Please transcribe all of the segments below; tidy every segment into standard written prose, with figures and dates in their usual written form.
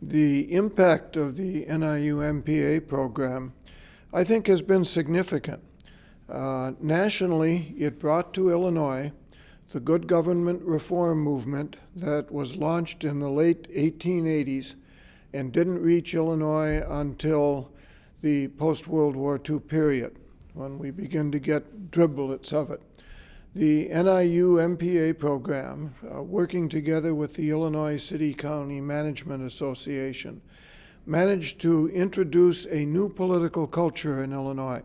The impact of the NIU MPA program, I think, has been significant. Nationally, it brought to Illinois the good government reform movement that was launched in the late 1880s and didn't reach Illinois until the post-World War II period, when we begin to get driblets of it. The NIU MPA program, working together with the Illinois City-County Management Association, managed to introduce a new political culture in Illinois.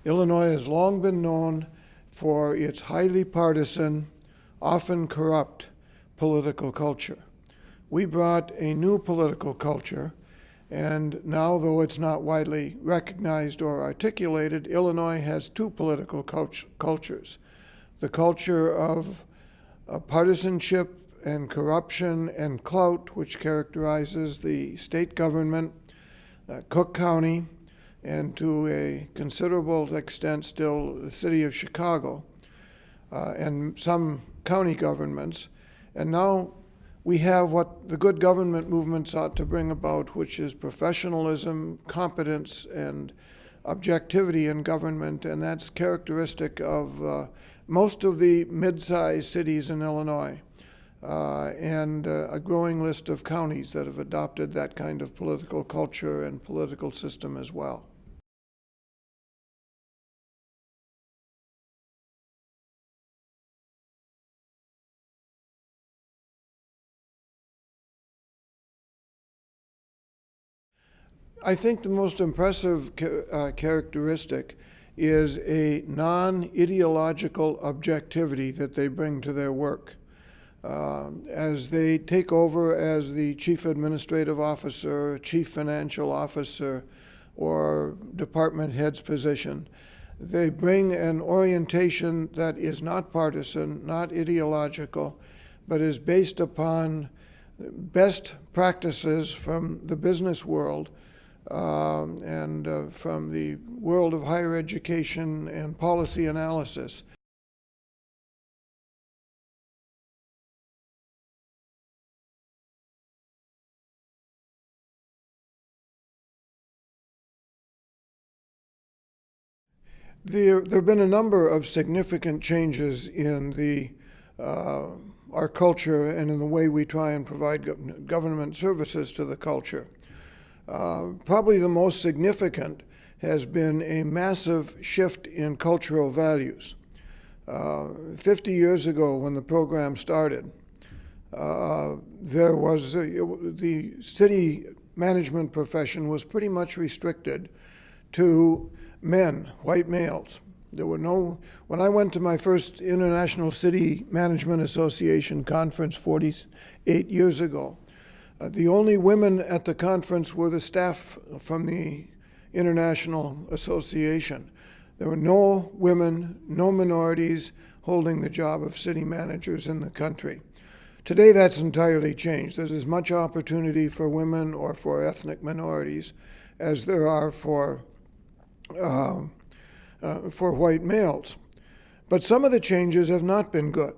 Illinois has long been known for its highly partisan, often corrupt political culture. We brought a new political culture, and now, though it's not widely recognized or articulated, Illinois has two political cultures. The culture of partisanship and corruption and clout, which characterizes the state government, Cook County, and to a considerable extent still the city of Chicago, and some county governments. And now we have what the good government movement sought to bring about, which is professionalism, competence, and objectivity in government, and that's characteristic of most of the mid-sized cities in Illinois, and a growing list of counties that have adopted that kind of political culture and political system as well. I think the most impressive characteristic is a non-ideological objectivity that they bring to their work. As they take over as the chief administrative officer, chief financial officer, or department head's position, they bring an orientation that is not partisan, not ideological, but is based upon best practices from the business world and from the world of higher education and policy analysis. There have been a number of significant changes in our culture and in the way we try and provide government services to the culture. Probably the most significant has been a massive shift in cultural values. 50 years ago, when the program started, the city management profession was pretty much restricted to men, white males. When I went to my first International City Management Association conference 48 years ago, the only women at the conference were the staff from the International Association. There were no women, no minorities holding the job of city managers in the country. Today that's entirely changed. There's as much opportunity for women or for ethnic minorities as there are for white males. But some of the changes have not been good.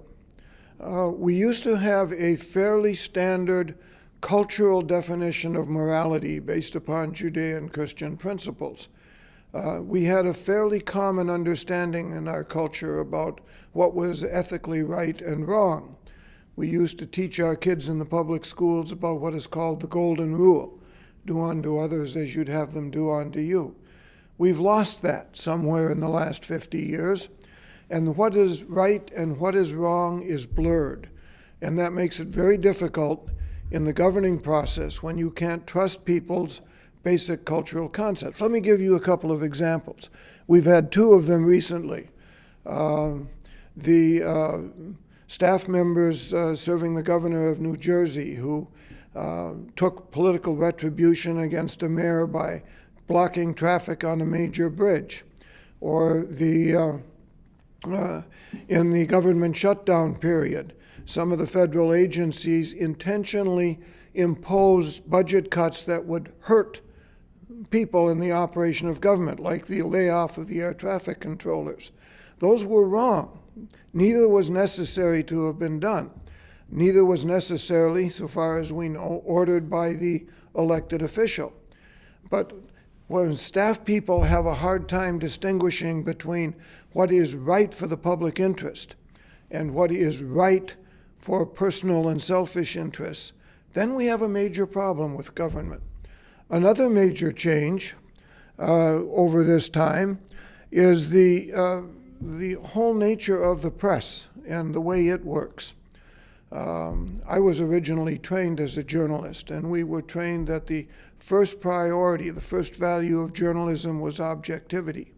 We used to have a fairly standard cultural definition of morality based upon Judean-Christian principles. We had a fairly common understanding in our culture about what was ethically right and wrong. We used to teach our kids in the public schools about what is called the Golden Rule. Do unto others as you'd have them do unto you. We've lost that somewhere in the last 50 years, and what is right and what is wrong is blurred. And that makes it very difficult in the governing process when you can't trust people's basic cultural concepts. Let me give you a couple of examples. We've had two of them recently. The staff members serving the governor of New Jersey who took political retribution against a mayor by blocking traffic on a major bridge, or in the government shutdown period, some of the federal agencies intentionally imposed budget cuts that would hurt people in the operation of government, like the layoff of the air traffic controllers. Those were wrong. Neither was necessary to have been done. Neither was necessarily, so far as we know, ordered by the elected official. But when staff people have a hard time distinguishing between what is right for the public interest and what is right for personal and selfish interests, then we have a major problem with government. Another major change over this time is the whole nature of the press and the way it works. I was originally trained as a journalist, and we were trained that the first priority, the first value of journalism was objectivity.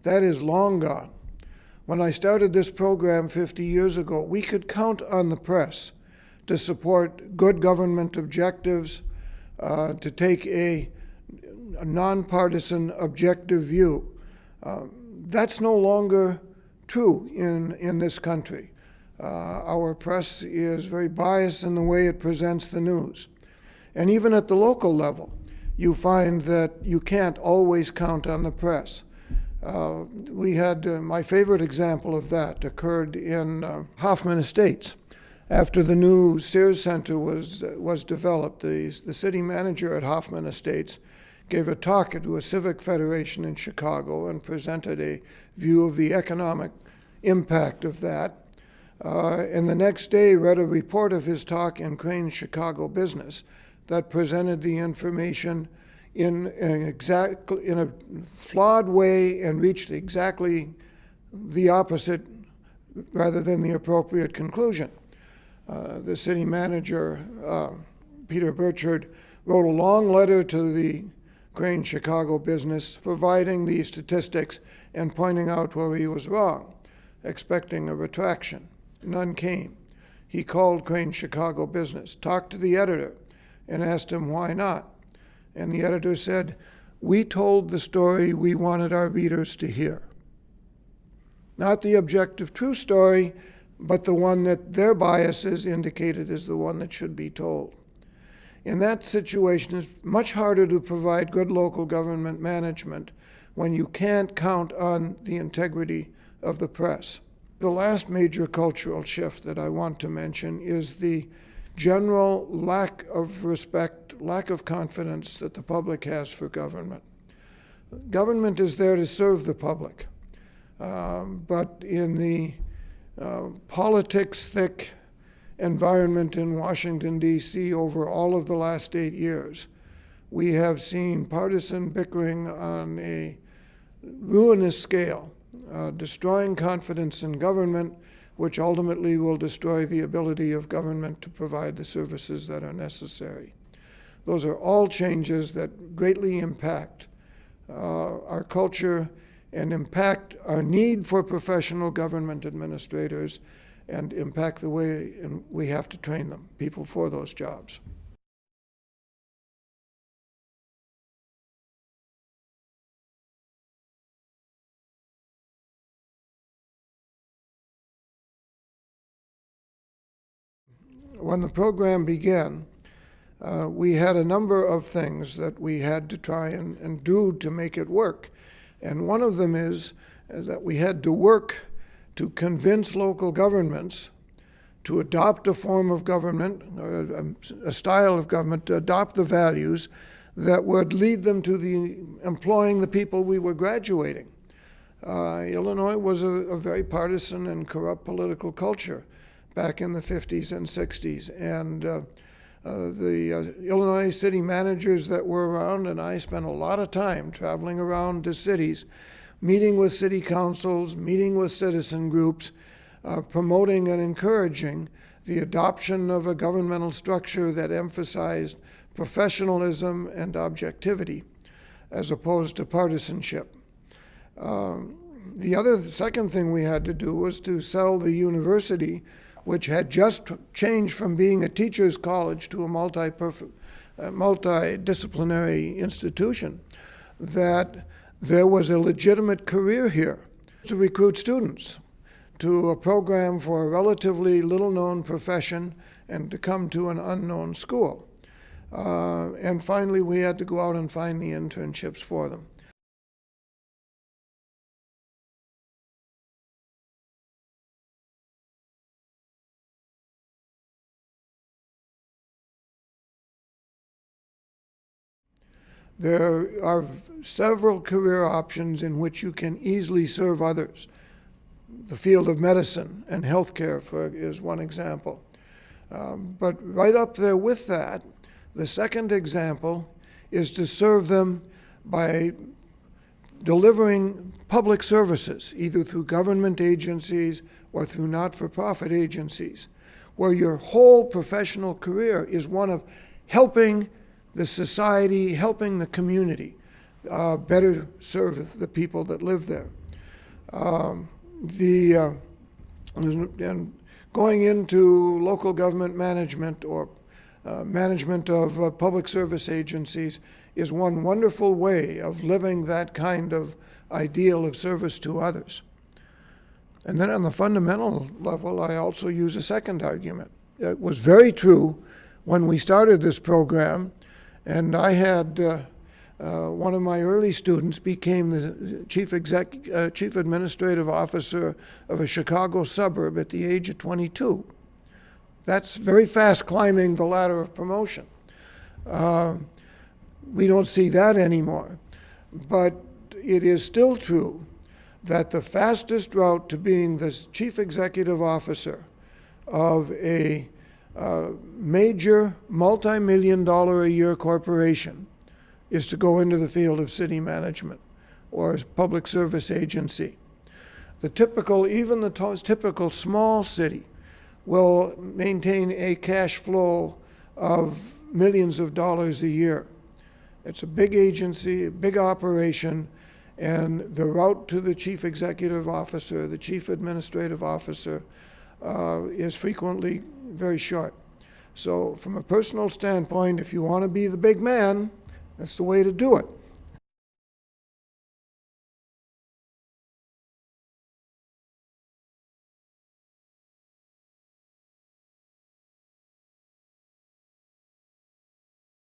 That is long gone. When I started this program 50 years ago, we could count on the press to support good government objectives, to take a nonpartisan, objective view. That's no longer true in this country. Our press is very biased in the way it presents the news. And even at the local level, you find that you can't always count on the press. We had my favorite example of that occurred in Hoffman Estates. After the new Sears Center was developed, the city manager at Hoffman Estates gave a talk to a civic federation in Chicago and presented a view of the economic impact of that. And the next day read a report of his talk in Crane's Chicago Business that presented the information in a flawed way and reached exactly the opposite rather than the appropriate conclusion. The city manager, Peter Burchard, wrote a long letter to the Crane Chicago Business providing the statistics and pointing out where he was wrong, expecting a retraction. None came. He called Crane Chicago Business, talked to the editor, and asked him why not. And the editor said, "We told the story we wanted our readers to hear. Not the objective true story, but the one that their biases indicated is the one that should be told." In that situation, it's much harder to provide good local government management when you can't count on the integrity of the press. The last major cultural shift that I want to mention is the general lack of respect, lack of confidence that the public has for government. Government is there to serve the public, but in the politics-thick environment in Washington, D.C. over all of the last 8 years, we have seen partisan bickering on a ruinous scale, destroying confidence in government, which ultimately will destroy the ability of government to provide the services that are necessary. Those are all changes that greatly impact our culture and impact our need for professional government administrators and impact the way we have to train them, people for those jobs. When the program began, we had a number of things that we had to try and do to make it work. And one of them is that we had to work to convince local governments to adopt a form of government, a style of government, to adopt the values that would lead them to employing the people we were graduating. Illinois was a very partisan and corrupt political culture back in the 50s and 60s. And the Illinois city managers that were around and I spent a lot of time traveling around to cities, meeting with city councils, meeting with citizen groups, promoting and encouraging the adoption of a governmental structure that emphasized professionalism and objectivity as opposed to partisanship. The second thing we had to do was to sell the university, which had just changed from being a teacher's college to a multidisciplinary institution, that there was a legitimate career here to recruit students to a program for a relatively little-known profession and to come to an unknown school. And finally, we had to go out and find the internships for them. There are several career options in which you can easily serve others. The field of medicine and healthcare is one example. But right up there with that, the second example is to serve them by delivering public services, either through government agencies or through not-for-profit agencies, where your whole professional career is one of helping the society, helping the community better serve the people that live there. And going into local government management or management of public service agencies is one wonderful way of living that kind of ideal of service to others. And then on the fundamental level, I also use a second argument. It was very true when we started this program, and I had one of my early students became the chief administrative officer of a Chicago suburb at the age of 22. That's very fast climbing the ladder of promotion. We don't see that anymore. But it is still true that the fastest route to being the chief executive officer of a major multi-million-dollar-a-year corporation is to go into the field of city management or public service agency. Even the typical small city will maintain a cash flow of millions of dollars a year. It's a big agency, a big operation, and the route to the chief executive officer, the chief administrative officer, is frequently very short. So from a personal standpoint, if you want to be the big man, that's the way to do it.